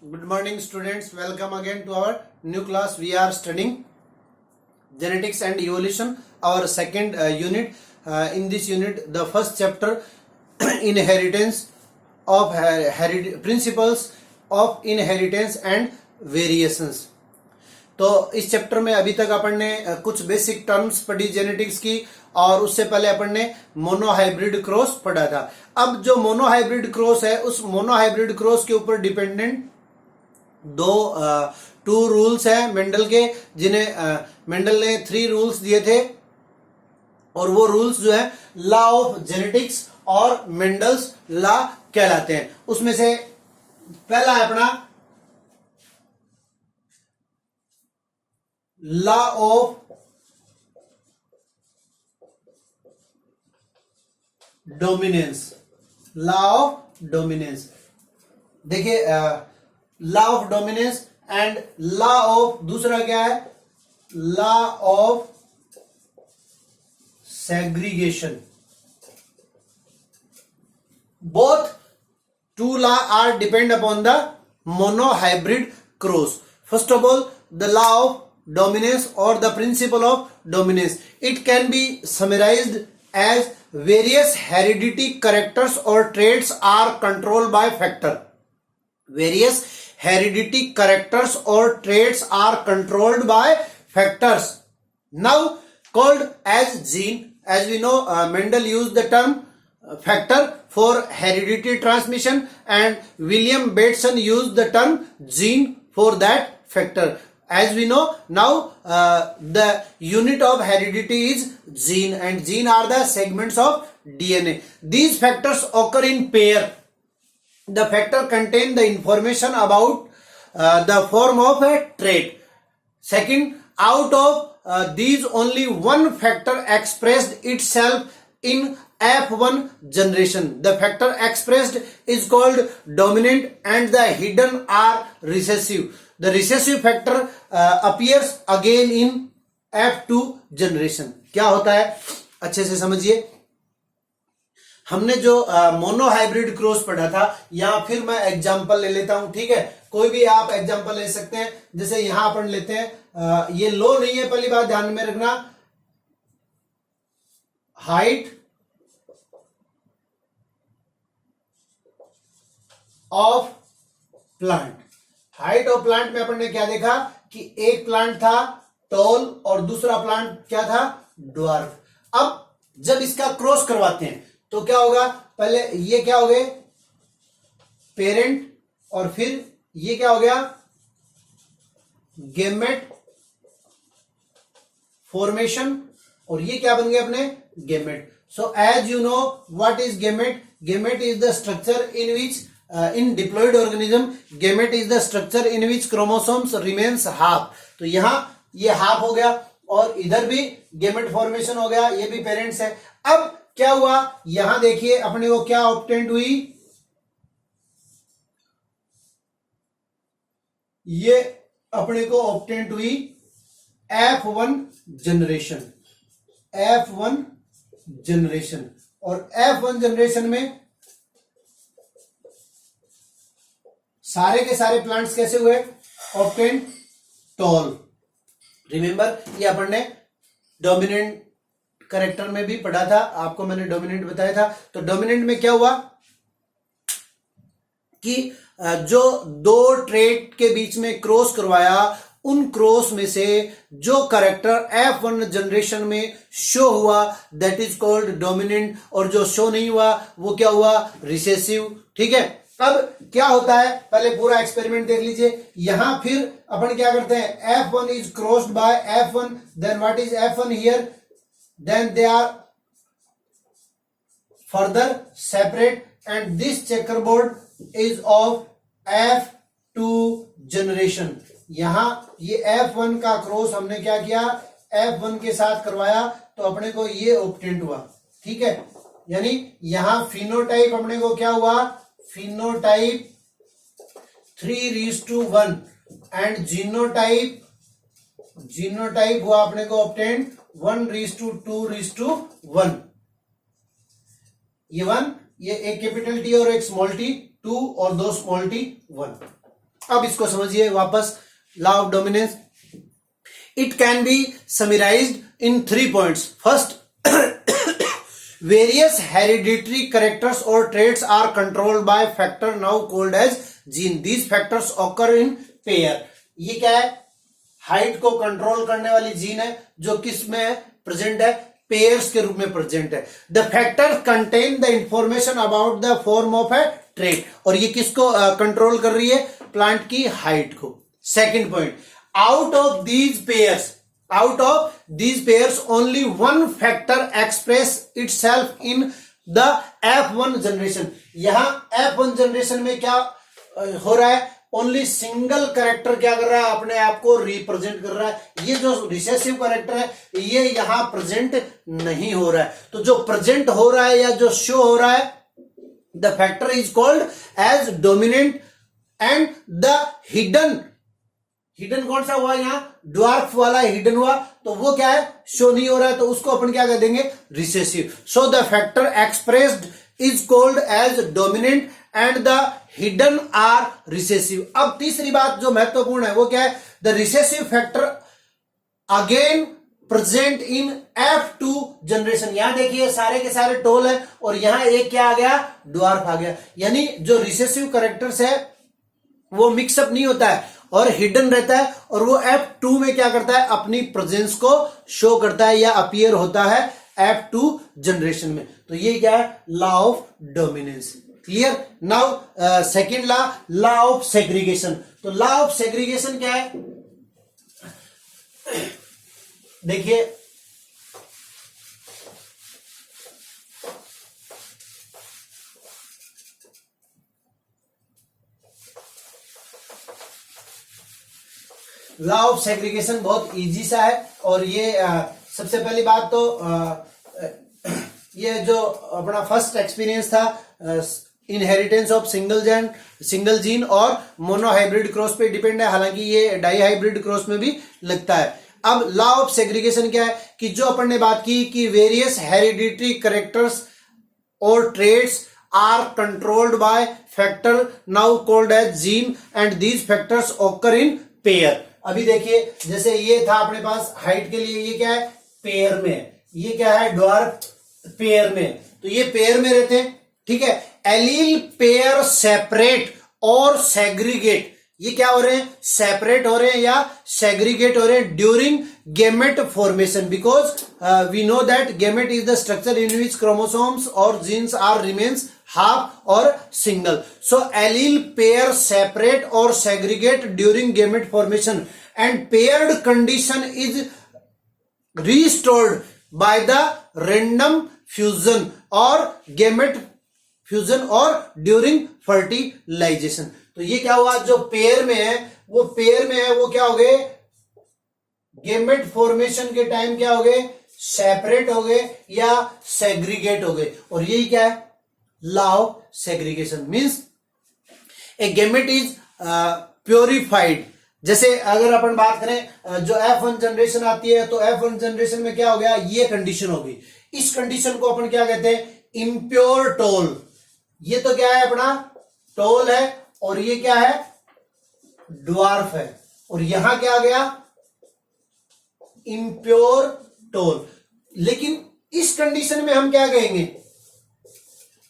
Good morning, students. Welcome again to our new class. We are studying genetics and evolution, our second unit. In this unit, the first chapter, inheritance of principles of inheritance and variations. तो इस chapter में अभी तक अपन ने कुछ basic terms पढ़ी genetics की, और उससे पहले अपन ने मोनोहाइब्रिड क्रॉस पढ़ा था. अब जो मोनोहाइब्रिड क्रॉस है, उस मोनोहाइब्रिड क्रॉस के ऊपर डिपेंडेंट टू रूल्स हैं मेंडल के, जिन्हें मेंडल ने 3 रूल्स दिए थे. और वो रूल्स जो है लॉ ऑफ जेनेटिक्स और मेंडल्स लॉ कहलाते हैं. उसमें से पहला है अपना law of dominance. Law of dominance, देखिए law of dominance and law of, दूसरा क्या है, law of segregation. Both two law are depend upon the monohybrid cross. First of all, the law of dominance or the principle of dominance. It can be summarized as various hereditary characters or traits are controlled by factor. Various hereditary characters or traits are controlled by factors, now called as gene. As we know, Mendel used the term factor for hereditary transmission, and William Bateson used the term gene for that factor. As we know now, the unit of heredity is gene, and gene are the segments of DNA. These factors occur in pair. The factor contain the information about the form of a trait. Second, out of these only one factor expressed itself in F1 generation. The factor expressed is called dominant and the hidden are recessive. The recessive factor appears again in F2 generation. क्या होता है अच्छे से समझिए. हमने जो monohybrid cross पढ़ा था, यहां फिर मैं एग्जांपल ले लेता हूं, ठीक है. कोई भी आप एग्जांपल ले सकते हैं. जैसे यहां अपन लेते हैं, ये लो नहीं है, पहली बात ध्यान में रखना. Height of plant. Height of plant में अपन ने क्या देखा कि एक प्लांट था टॉल और दूसरा प्लांट क्या था, ड्वार्फ. अब जब इसका क्रॉस करवाते हैं तो क्या होगा, पहले ये क्या हो गए पेरेंट, और फिर ये क्या हो गया गेमेट फॉर्मेशन, और ये क्या बन गए अपने gamete. So as you know what is gamete. Gamete is the structure in which in diploid organism, gamete is the structure in which chromosomes remains half. तो यहां ये हाफ हो गया, और इधर भी गेमेट फॉर्मेशन हो गया, ये भी पेरेंट्स है. अब क्या हुआ, यहां देखिए अपने को क्या ऑब्टेंड हुई, ये अपने को ऑब्टेंड हुई F1 जनरेशन. F1 जनरेशन, और F1 जनरेशन में सारे के सारे प्लांट्स कैसे हुए, ऑब्टेन टॉल. रिमेंबर, ये अपन ने डोमिनेंट कैरेक्टर में भी पढ़ा था, आपको मैंने डोमिनेंट बताया था. तो डोमिनेंट में क्या हुआ कि जो दो ट्रेट के बीच में क्रॉस करवाया, उन क्रॉस में से जो कैरेक्टर F1 जनरेशन में शो हुआ दैट इज कॉल्ड डोमिनेंट, और जो शो नहीं हुआ वो क्या हुआ, रिसेसिव. ठीक है. अब क्या होता है, पहले पूरा एक्सपेरिमेंट देख लीजिए. यहां फिर अपन क्या करते हैं, F1 is crossed by F1, then what is F1 here, then they are further separate, and this checkerboard is of F2 generation. यहां ये F1 का क्रॉस हमने क्या किया, F1 के साथ करवाया, तो अपने को ये ऑब्टेंड हुआ. ठीक है. यानी यहां फिनोटाइप अपने को क्या हुआ, फिनोटाइप 3:1, एंड जीनोटाइप हुआ अपने को ऑब्टेंड 1:2:1. ये 1, ये एक कैपिटल टी और एक स्मॉल टी 2 और 2 स्मॉल टी 1. अब इसको समझिए वापस, law of dominance. It can be summarised in 3 points. First, various hereditary characters or traits are controlled by factor now called as gene. These factors occur in pair. ये क्या है? Height को control करने वाली जीन है जो किस में प्रेजेंट है? पेयर्स के रूप में प्रेजेंट है। The factors contain the information about the form of A trait, और ये किसको कंट्रोल कर रही है? प्लांट की हाइट को। Second point, out of these pairs only one factor express itself in the F1 generation. यहां F1 जनरेशन में क्या हो रहा है? ओनली सिंगल कैरेक्टर क्या कर रहा है? अपने आप को रिप्रेजेंट कर रहा है। ये जो रिसेसिव कैरेक्टर है ये यहां प्रेजेंट नहीं हो रहा है। तो जो प्रेजेंट हो रहा है या जो शो हो रहा है, the factor is called as dominant, and the hidden कौन सा हुआ? यहां ड्वार्फ वाला हिडन हुआ, तो वो क्या है? शो नहीं हो रहा है, तो उसको अपन क्या कह देंगे? Recessive. So the factor expressed is called as dominant and the hidden are recessive. अब तीसरी बात जो महत्वपूर्ण है वो क्या है? The recessive factor again present in F2 generation. यहां देखिए सारे के सारे टोल है और यहां एक क्या आ गया? ड्वार्फ आ गया। यानी जो रिसेसिव कैरेक्टर्स है वो मिक्सअप नहीं होता है और हिडन रहता है, और वो F2 में क्या करता है? अपनी प्रेजेंस को शो करता है या अपीयर होता है F2 जनरेशन में। तो ये क्या है? Law of dominance. Clear? Now second law of segregation. तो लॉ ऑफ सेग्रीगेशन क्या है? देखिए, लॉ ऑफ सेग्रीगेशन बहुत इजी सा है, और ये सबसे पहली बात तो ये जो अपना फर्स्ट एक्सपीरियंस था इनहेरिटेंस ऑफ सिंगल जीन और मोनोहाइब्रिड क्रॉस पे डिपेंड है, हालांकि ये डाई हाइब्रिड क्रॉस में भी लगता है। अब लॉ ऑफ सेग्रीगेशन क्या है? कि जो अपन ने बात की कि वेरियस हेरिडिटरी कैरेक्टर्स और traits are controlled by factor now called as gene, and these factors occur in pair. अभी देखिए, जैसे ये था अपने पास हाइट के लिए, ये क्या है? पेयर में। ये क्या है? ड्वार्फ पेयर में। तो ये पेयर में रहते हैं, ठीक है। एलील पेयर सेपरेट और सेग्रीगेट, ये क्या हो रहे हैं? सेपरेट हो रहे हैं या सेग्रीगेट हो रहे हैं during gamete formation, because we know that gamete is the structure in which chromosomes और जीन्स आर रिमेन्स हाफ और single. So allele pair separate or segregate during gamete formation, and paired condition is restored by the random fusion or gamete fusion or during fertilization. तो ये क्या हुआ? जो pair में है वो क्या हो गए? गेमेट फॉर्मेशन के टाइम क्या हो गए? सेपरेट हो गए या सेग्रीगेट हो गए. और यही क्या है? Law of segregation. Means A gamete is purified. जैसे अगर अपन बात करें जो F1 जनरेशन आती है, तो F1 जनरेशन में क्या हो गया? ये कंडीशन होगी. इस कंडीशन को अपन क्या कहते हैं? Impure toll. ये तो क्या है? अपना टोल है, और ये क्या है? ड्वार्फ है. और यहां क्या आ गया? Impure toll. लेकिन इस कंडीशन में हम क्या कहेंगे?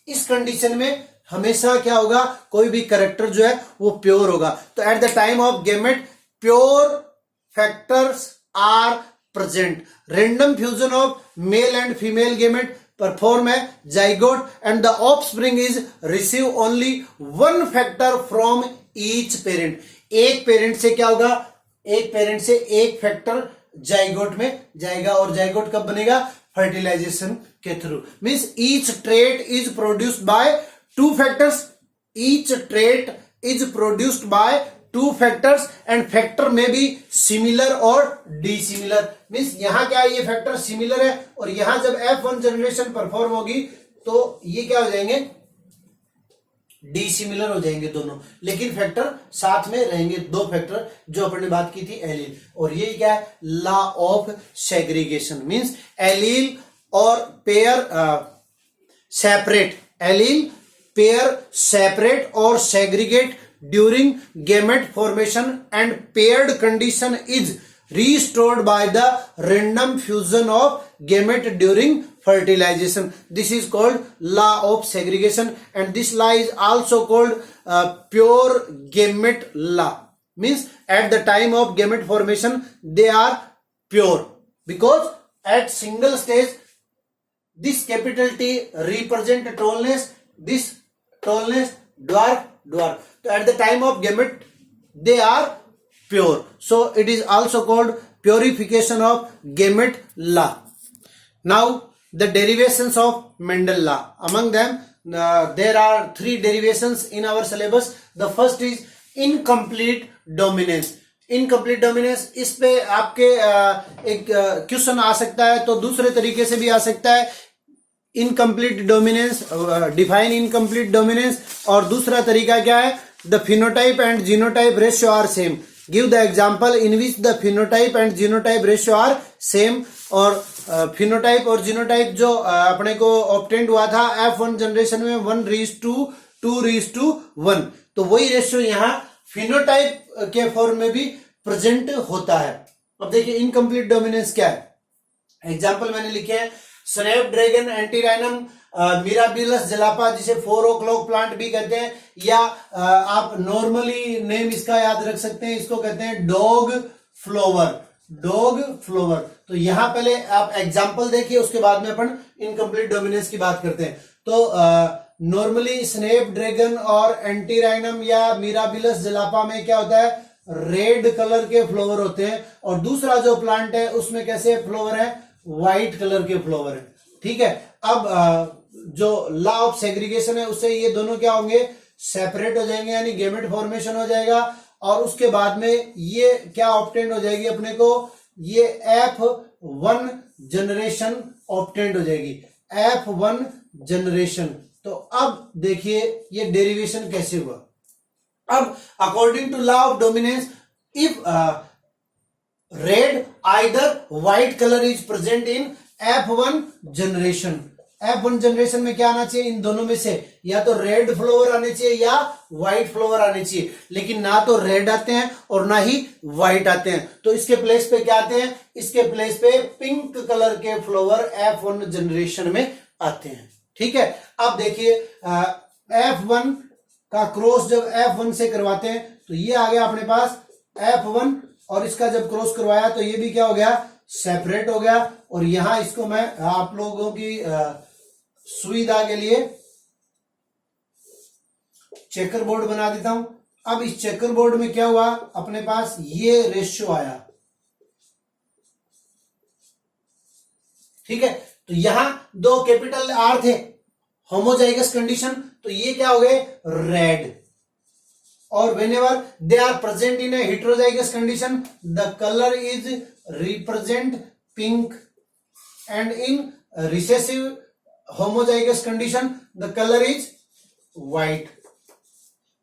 इस कंडीशन में हमेशा क्या होगा? कोई भी कैरेक्टर जो है वो प्योर होगा. तो at the time of gamete pure factors are present. Random fusion of male and female gamete perform है zygote, and the offspring is receive only one factor from each parent. एक parent से क्या होगा? एक parent से एक factor zygote में जाएगा. और जाइगोट कब बनेगा? फर्टिलाइजेशन के through. Means each trait is produced by two factors. Each trait is produced by two factors, and factor में बी सिमिलर और डिसिमिलर. मींस यहां क्या है? ये फैक्टर सिमिलर है, और यहां जब F1 जनरेशन परफॉर्म होगी तो ये क्या हो जाएंगे? डिसिमिलर हो जाएंगे दोनों, लेकिन फैक्टर साथ में रहेंगे. दो फैक्टर जो अपन ने बात की थी एलील. और ये क्या है? Law of segregation. Means allele और pair separate. Allele pair separate और segregate during gamete formation and paired condition is restored by the random fusion of gamete during fertilization. This is called law of segregation, and this law is also called pure gamete law. Means at the time of gamete formation they are pure, because at single stage this capital T represent tallness, this tallness dwarf. So at the time of gamete they are pure, so it is also called purification of gamete law. Now the derivations of Mendel law, among them there are 3 derivations in our syllabus. The first is incomplete dominance. Incomplete dominance, इस पे आपके एक question आ सकता है, तो दूसरे तरीके से भी आ सकता है. Incomplete dominance, define incomplete dominance. और दूसरा तरीका क्या है? The phenotype and genotype ratio are same. Give the example in which the phenotype and genotype ratio are same. और फिनोटाइप और जीनोटाइप जो अपने को ऑब्टेंड हुआ था F1 जनरेशन में 1:2:1, तो वही रेशियो यहाँ फिनोटाइप के फॉर्म में भी प्रेजेंट होता है. अब देखिए इनकम्प्लीट डोमिनेंस क्या है. एग्जांपल मैंने लिखे हैं, स्नैपड्रैगन एंटीराइनम मिराबिलस जलापा, जिसे 4 o'clock प्लांट भी कहते हैं, या आप नॉर्मली नेम इसका याद रख सकते हैं, इसको कहते हैं डॉग फ्लोवर. Dog flower. तो यहां पहले आप एग्जांपल देखिए, उसके बाद में अपन इनकम्प्लीट डोमिनेंस की बात करते हैं. तो नॉर्मली स्नैपड्रैगन और एंटीराइनम या मिराबिलस जलापा में क्या होता है? रेड कलर के फ्लावर होते हैं. और दूसरा जो प्लांट है उसमें कैसे फ्लावर है? व्हाइट कलर के फ्लावर है. ठीक है. अब जो लॉ ऑफ सेग्रीगेशन है उससे ये दोनों क्या होंगे? सेपरेट हो जाएंगे, यानी गेमेट फॉर्मेशन हो जाएगा. और उसके बाद में ये क्या ऑब्टेंड हो जाएगी अपने को? ये F1 जनरेशन ऑब्टेंड हो जाएगी. F1 generation. तो अब देखिए ये डेरिवेशन कैसे हुआ. अब according to law of dominance, if red either white colour is present in F1 generation. F1 generation में क्या आना चाहिए? इन दोनों में से या तो रेड फ्लावर आने चाहिए या व्हाइट फ्लावर आने चाहिए, लेकिन ना तो रेड आते हैं और ना ही व्हाइट आते हैं. तो इसके प्लेस पे क्या आते हैं? इसके प्लेस पे पिंक कलर के फ्लावर F1 जनरेशन में आते हैं. ठीक है. अब देखिए F1 का क्रॉस जब F1 से करवाते हैं तो ये आ गया अपने पास F1, और इसका जब क्रॉस करवाया तो ये भी क्या हो गया? सेपरेट हो गया. और यहां इसको मैं आप लोगों की सुविधा के लिए चेकर बोर्ड बना देता हूं. अब इस चेकर बोर्ड में क्या हुआ? अपने पास ये रेशियो आया. ठीक है. तो यहां 2 कैपिटल आर थे, होमोजाइगस कंडीशन, तो ये क्या हो गए? रेड. और whenever they are present in a heterozygous condition, the color is represent pink, and in recessive homozygous condition the color is white.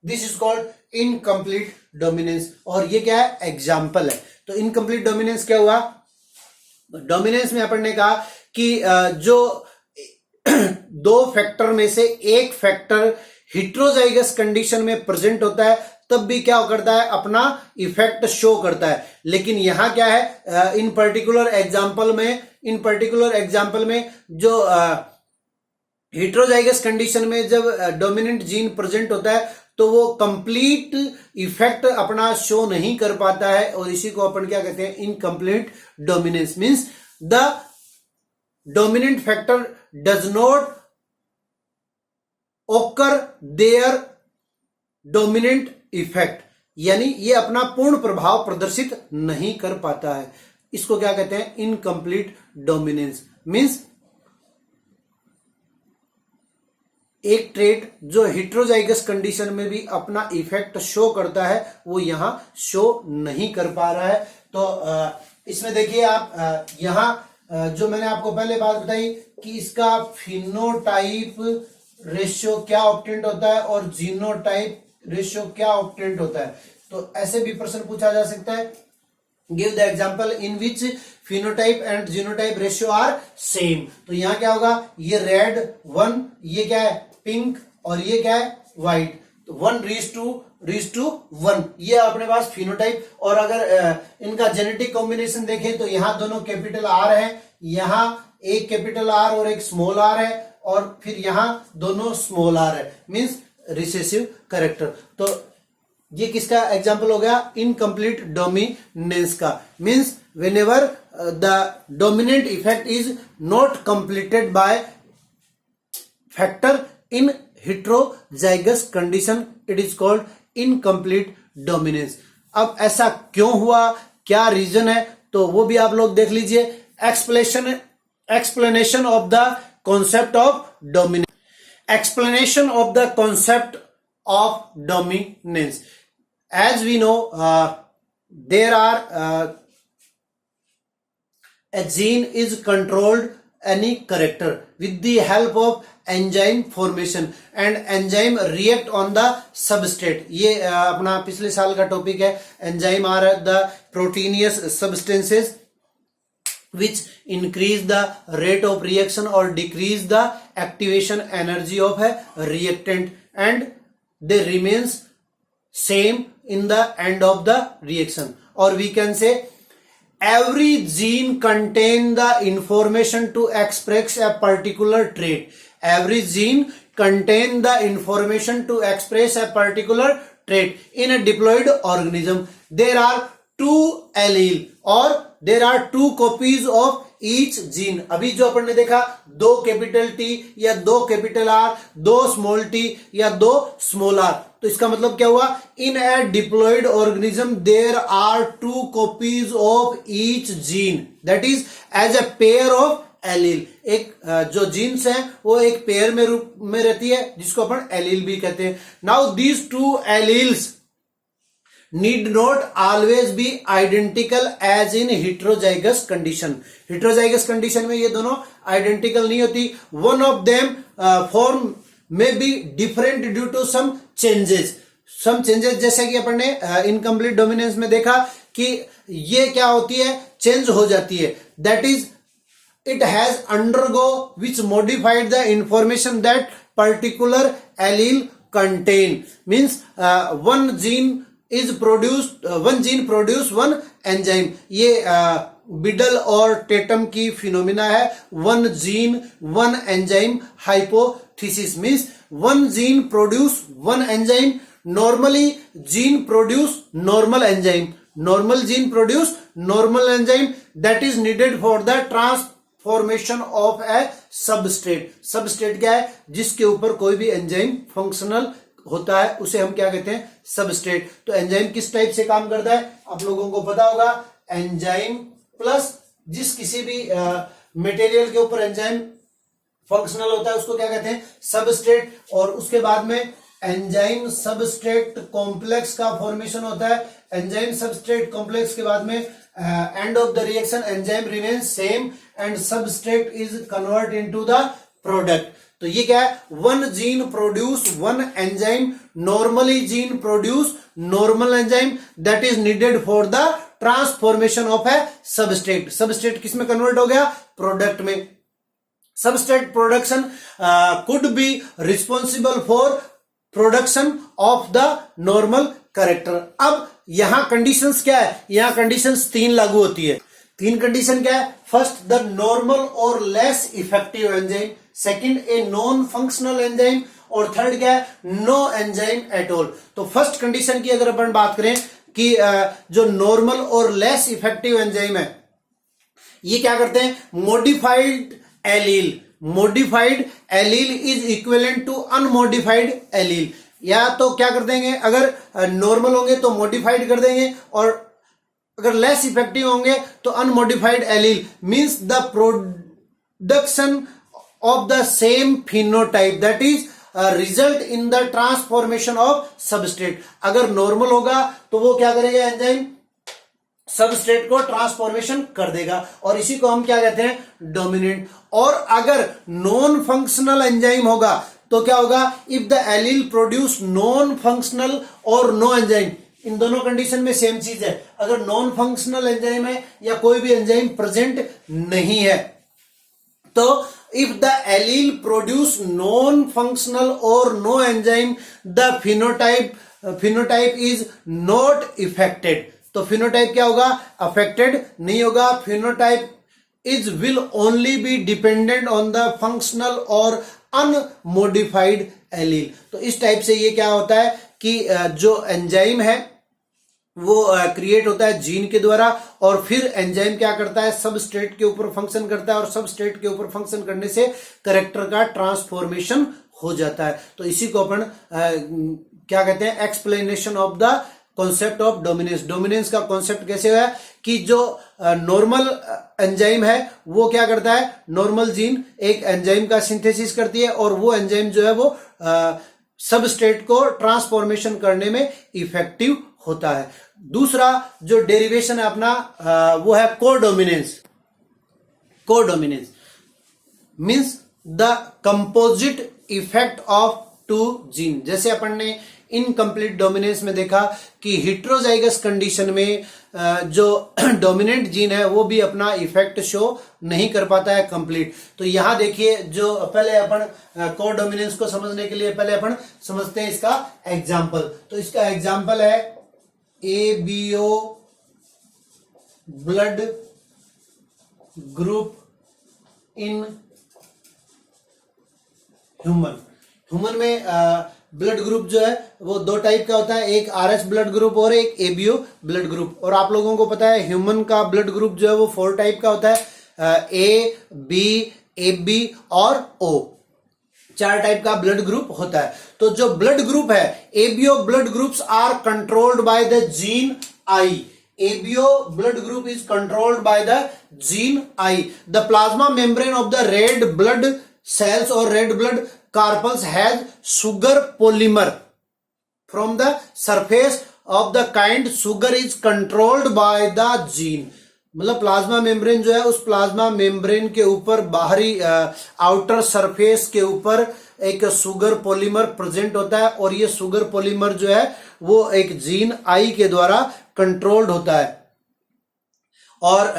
This is called incomplete dominance. और ये क्या है? एग्जाम्पल है. तो इनकम्प्लीट डोमिनेंस क्या हुआ? Dominance में अपन ने कहा कि जो 2 फैक्टर में से एक फैक्टर हिट्रोजाइगस कंडीशन में प्रेजेंट होता है, तब भी क्या करता है? अपना इफेक्ट शो करता है. लेकिन यहां क्या है? इन पर्टिकुलर एग्जांपल में जो हिट्रोजाइगस कंडीशन में जब डोमिनेंट जीन प्रेजेंट होता है तो वो कंप्लीट इफेक्ट अपना शो नहीं कर पाता है, और इसी को अपन क्या कहते हैं? Incomplete dominance. Means the dominant factor does not ओकर देयर डोमिनेंट इफेक्ट, यानी ये अपना पूर्ण प्रभाव प्रदर्शित नहीं कर पाता है. इसको क्या कहते हैं? Incomplete dominance. मींस एक ट्रेट जो हिट्रोजाइगस कंडीशन में भी अपना इफेक्ट शो करता है वो यहां शो नहीं कर पा रहा है. तो इसमें देखिए आप यहां जो मैंने आपको पहले बात बताई कि इसका फिनोटाइप रेशियो क्या ऑब्टेंड होता है और जीनोटाइप रेशियो क्या ऑब्टेंड होता है. तो ऐसे भी प्रश्न पूछा जा सकता है. Give the example in which phenotype and genotype ratio are same. तो यहां क्या होगा? ये रेड 1, ये क्या है? पिंक, और ये क्या है? व्हाइट. तो 1:2 2:1, ये अपने पास फिनोटाइप। और अगर इनका जेनेटिक कॉम्बिनेशन देखें तो यहाँ दोनों कैपिटल आर है, यहाँ एक कैपिटल आर और एक स्मॉल आर है, और फिर यहाँ दोनों स्मॉल आर है, मींस रिसेसिव कैरेक्टर। तो ये किसका एग्जाम्पल हो गया? इनकम्प्लीट डोमिनेंस का। Means whenever the dominant effect is not completed by factor in heterozygous condition, it is called incomplete dominance. अब ऐसा क्यों हुआ, क्या रीजन है, तो वो भी आप लोग देख लीजिए। explanation of the concept of dominance. Explanation of the concept of dominance. As we know, there are a gene is controlled any character with the help of enzyme formation and enzyme react on the substrate. ये अपना पिछले साल का topic है। enzyme are the proteinous substances which increase the rate of reaction or decrease the activation energy of a reactant, and they remains same in the end of the reaction. Or we can say every gene contain the information to express a particular trait. Every gene contain the information to express a particular trait. In a diploid organism, there are two allele or there are two copies of each gene. अभी जो अपन ने देखा, दो capital T या दो capital R, दो small T या दो स्मॉल आर, तो इसका मतलब क्या हुआ? In a diploid organism there are two copies of each gene, that is as a pair of allele. एक जो जीन्स है वो एक पेयर में रूप में रहती है, जिसको अपन एलील भी कहते हैं। Now these two alleles need not always be identical as in heterozygous condition. Heterozygous condition में ये दोनों identical नहीं होती. One of them form may be different due to some changes. Some changes जैसे कि अपन ने incomplete dominance में देखा कि ये क्या होती है, change हो जाती है. That is, it has undergo which modified the information that particular allele contain. Means one gene is produced, one gene produce one enzyme. ये बिडल और टेटम की फिनोमिना है। One gene one enzyme hypothesis, means one gene produce one enzyme. Normally gene produce normal enzyme, normal gene produce normal enzyme that is needed for the transformation of A substrate. Substrate क्या है? जिसके ऊपर कोई भी enzyme functional होता है, उसे हम क्या कहते हैं? सबस्ट्रेट। तो एंजाइम किस टाइप से काम करता है आप लोगों को पता होगा। एंजाइम प्लस जिस किसी भी मटेरियल के ऊपर एंजाइम फंक्शनल होता है उसको क्या कहते हैं? सबस्ट्रेट। और उसके बाद में एंजाइम सबस्ट्रेट कॉम्प्लेक्स का फॉर्मेशन होता है। एंजाइम सबस्ट्रेट कॉम्प्लेक्स के बाद में end of the reaction enzyme remains same and substrate is convert into the product. तो ये क्या है? One gene produce one enzyme, normally gene produce normal enzyme that is needed for the transformation of A substrate. Substrate किस में convert हो गया? Product में। Substrate production could be responsible for production of the normal character. अब यहां conditions क्या है? यहां कंडीशंस तीन लागू होती है। तीन कंडीशन क्या है? फर्स्ट, द नॉर्मल और less effective enzyme. Second, a non functional enzyme. और थर्ड क्या है? No enzyme at all. तो फर्स्ट कंडीशन की अगर अपन बात करें कि जो नॉर्मल और लेस इफेक्टिव एंजाइम है, ये क्या करते हैं? Modified allele. Modified allele is equivalent to unmodified allele. या तो क्या कर देंगे, अगर नॉर्मल होंगे तो मॉडिफाइड कर देंगे, और अगर लेस इफेक्टिव होंगे तो unmodified allele. Means the production of the same phenotype, that is result in the transformation of substrate. अगर नॉर्मल होगा तो वो क्या करेगा? एंजाइम सबस्ट्रेट को ट्रांसफॉर्मेशन कर देगा, और इसी को हम क्या कहते हैं? डोमिनेंट। और अगर नॉन फंक्शनल एंजाइम होगा तो क्या होगा? If the allele produce non functional और नो एंजाइम, इन दोनों कंडीशन में सेम चीज है। अगर नॉन फंक्शनल एंजाइम है या कोई भी एंजाइम प्रेजेंट नहीं है, तो if the allele produce non-functional or no enzyme, the phenotype phenotype is not affected, तो फिनोटाइप क्या होगा, अफेक्टेड नहीं होगा। Phenotype is will only be dependent on the functional और अनमोडिफाइड एलील। तो इस टाइप से ये क्या होता है कि जो एंजाइम है वो क्रिएट होता है जीन के द्वारा, और फिर एंजाइम क्या करता है, सबस्ट्रेट के ऊपर फंक्शन करता है, और सबस्ट्रेट के ऊपर फंक्शन करने से कैरेक्टर का ट्रांसफॉर्मेशन हो जाता है। तो इसी को अपन क्या कहते हैं, explanation of the concept of dominance. Dominance का कॉन्सेप्ट कैसे हुआ है कि जो नॉर्मल एंजाइम है वो क्या करता है, नॉर्मल जीन एक एंजाइम का सिंथेसिस करती है, और वो एंजाइम जो है वो सबस्ट्रेट को ट्रांसफॉर्मेशन करने में इफेक्टिव होता है। दूसरा जो डेरिवेशन है अपना वो है codominance. Codominance means the composite effect of two gene. जैसे अपन ने इनकम्प्लीट डोमिनेंस में देखा कि हेटेरोजाइगस कंडीशन में जो डोमिनेंट जीन है वो भी अपना इफेक्ट शो नहीं कर पाता है कंप्लीट। तो यहां देखिए, जो पहले अपन कोडोमिनेंस को समझने के लिए पहले अपन समझते हैं इसका एग्जाम्पल। तो इसका एग्जाम्पल है ABO blood group in human में ब्लड ग्रुप जो है वो दो टाइप का होता है, एक RH ब्लड ग्रुप और एक ABO ब्लड ग्रुप। और आप लोगों को पता है ह्यूमन का ब्लड ग्रुप जो है वो 4 टाइप का होता है, A, B, AB और O, 4 टाइप का ब्लड ग्रुप होता है। तो जो ब्लड ग्रुप है ABO blood groups are controlled by the gene I। ABO blood group is controlled by the gene I. The plasma membrane of the red blood cells or red blood corpuscles has sugar polymer from the surface of the kind sugar is controlled by the gene। मतलब plasma membrane जो है उस plasma membrane के ऊपर बाहरी outer surface के ऊपर एक सुगर पॉलीमर प्रेजेंट होता है, और ये सुगर पॉलीमर जो है वो एक जीन आई के द्वारा कंट्रोल्ड होता है। और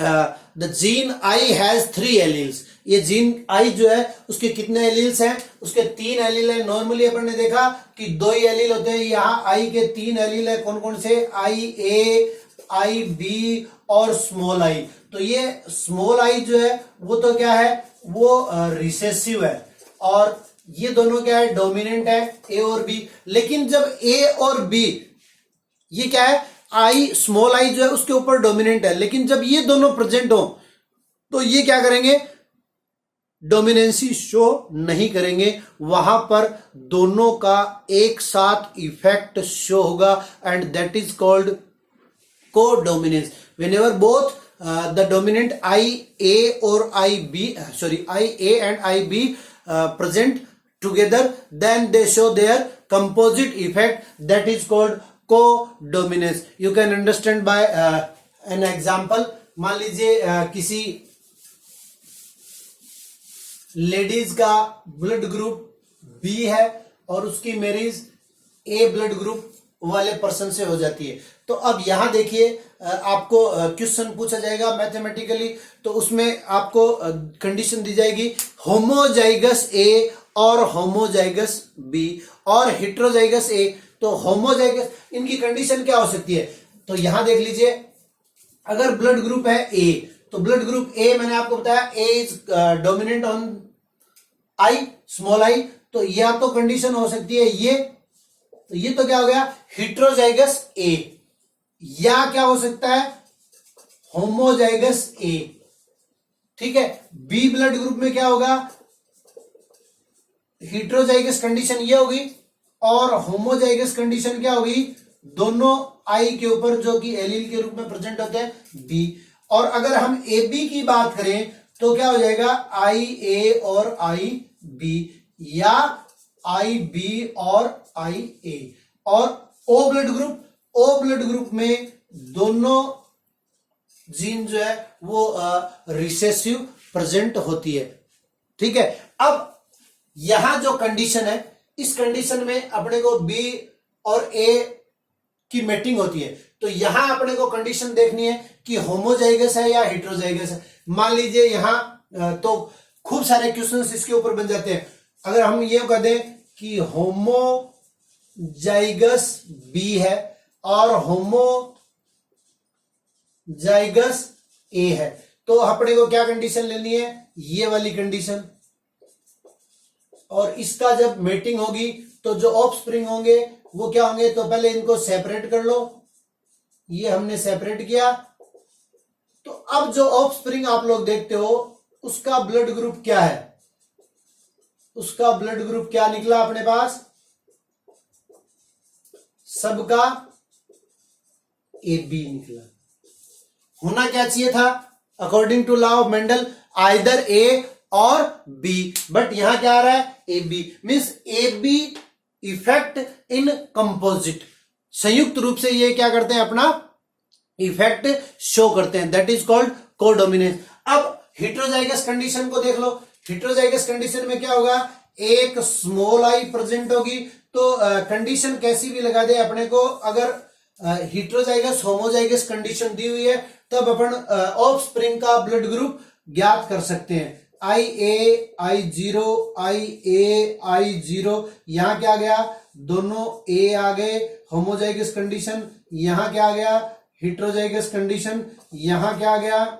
the gene I has 3 alleles. ये जीन आई जो है उसके कितने एलील्स हैं, उसके 3 एलील है। नॉर्मली अपन ने देखा कि 2 ही एलील होते हैं, यहाँ आई के 3 एलील है। कौन कौन से, आई ए, आई बी और स्मॉल आई। तो ये स्मॉल आई जो है वो तो क्या है, वो रिसेसिव है, और ये दोनों क्या है, डोमिनेंट है, ए और बी। लेकिन जब ए और बी, ये क्या है, आई स्मॉल आई जो है उसके ऊपर डोमिनेंट है, लेकिन जब ये दोनों प्रेजेंट हो तो ये क्या करेंगे, डोमिनेंसी शो नहीं करेंगे। वहां पर दोनों का एक साथ इफेक्ट शो होगा, and that is called codominance. whenever both the dominant IA or IB, IA and IB present together, then they show their composite effect, that is called codominance। you can understand by an example। मान लीजिए किसी ladies का blood group B है और उसकी marriage A blood group वाले person से हो जाती है। तो अब यहां देखिए, आपको क्वेश्चन पूछा जाएगा मैथमेटिकली, तो उसमें आपको कंडीशन दी जाएगी होमोजाइगस A और होमोजाइगस B और हेटेरोजाइगस A। तो होमोजाइगस, इनकी कंडीशन क्या हो सकती है, तो यहां देख लीजिए, अगर ब्लड ग्रुप है A, तो ब्लड ग्रुप A मैंने आपको बताया A is dominant on I, small I। तो या तो कंडीशन हो सकती है ये, तो ये तो क्या हो गया, हेटेरोजाइगस A, या क्या हो सकता है, होमोजाइगस A। ठीक है, बी ब्लड ग्रुप में क्या होगा, हेटेरोजाइगस कंडीशन ये होगी, और होमोजाइगस कंडीशन क्या होगी, दोनों आई के ऊपर जो कि एलील के रूप में प्रेजेंट होते हैं बी। और अगर हम ए बी की बात करें तो क्या हो जाएगा, आई ए और आई बी, या आई बी और आई ए। और ओ ब्लड ग्रुप में दोनों जीन जो है वो रिसेसिव प्रेजेंट होती है। ठीक है, अब यहां जो कंडीशन है, इस कंडीशन में अपने को बी और ए की मैटिंग होती है। तो यहां अपने को कंडीशन देखनी है कि होमोजाइगस है या हेटेरोजाइगस है। मान लीजिए यहां तो खूब सारे क्वेश्चंस इसके ऊपर बन जाते हैं। अगर हम ये कह दें कि होमोजाइगस होमोजाइगस बी है और होमोजाइगस ए है, तो अपने को क्या कंडीशन लेनी है, ये वाली कंडीशन। और इसका जब मेटिंग होगी तो जो ऑफस्प्रिंग होंगे वो क्या होंगे, तो पहले इनको सेपरेट कर लो, ये हमने सेपरेट किया। तो अब जो ऑफस्प्रिंग आप लोग देखते हो उसका ब्लड ग्रुप क्या है, उसका ब्लड ग्रुप क्या निकला अपने पास, सबका ए बी निकला। होना क्या चाहिए था according to law of Mendel, either A और बी, बट यहां क्या आ रहा है, A B, means A B effect in composite, संयुक्त रूप से ये क्या करते हैं, अपना इफेक्ट शो करते हैं, दैट इज कॉल्ड कोडोमिनेंस। अब हेटेरोजाइगस कंडीशन को देख लो, हेटेरोजाइगस कंडीशन में क्या होगा, एक स्मॉल आई प्रेजेंट होगी, तो कंडीशन कैसी भी लगा दे अपने को, अगर हेटेरोजाइगस होमोजाइगस कंडीशन दी हुई है तब अपन ऑफस्प्रिंग का ब्लड ग्रुप ज्ञात कर सकते हैं, IA I0 IA I0, यहां क्या आ गया, दोनों ए आ गए, होमोजाइगस कंडीशन, यहां क्या आ गया, हेटेरोजाइगस कंडीशन, यहां क्या आ गया,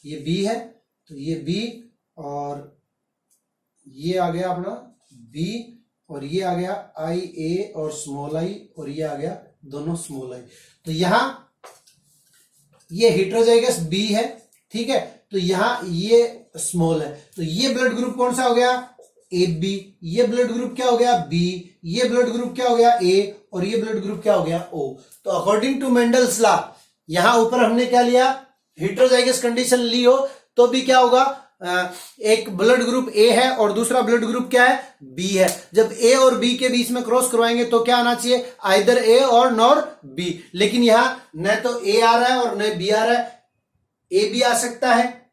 ये बी है तो ये बी, और ये आ गया अपना बी, और ये आ गया IA और स्मॉल आई, और ये आ गया दोनों स्मॉल आई। तो यहां ये हेटेरोजाइगस बी है, ठीक है, तो यहां ये स्मॉल है, तो ये ब्लड ग्रुप कौन सा हो गया, ए बी, ये ब्लड ग्रुप क्या हो गया, बी, ये ब्लड ग्रुप क्या हो गया, ए, और ये ब्लड ग्रुप क्या हो गया, ओ। तो अकॉर्डिंग टू मेंडल्स लॉ, यहां ऊपर हमने क्या लिया, हेटेरोजाइगस कंडीशन ली हो तो भी क्या होगा, एक ब्लड ग्रुप ए है और दूसरा ब्लड ग्रुप क्या है, बी है। जब ए और बी के बीच में क्रॉस करवाएंगे तो क्या आना चाहिए, आइदर ए और नॉर बी, लेकिन यहां न तो ए आ रहा है और न बी आ रहा है, ए भी आ सकता है,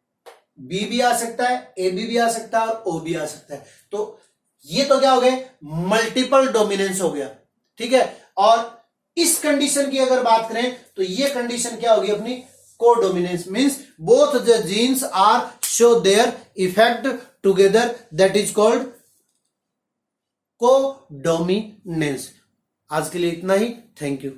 बी भी आ सकता है, ए बी आ सकता है और ओ भी आ सकता है। तो ये तो क्या हो गए, मल्टीपल डोमिनेंस हो गया, ठीक है। और इस कंडीशन की अगर बात करें तो ये कंडीशन क्या होगी अपनी, codominance, means both the genes are show their effect together, that is called codominance. आज के लिए इतना ही, थैंक यू।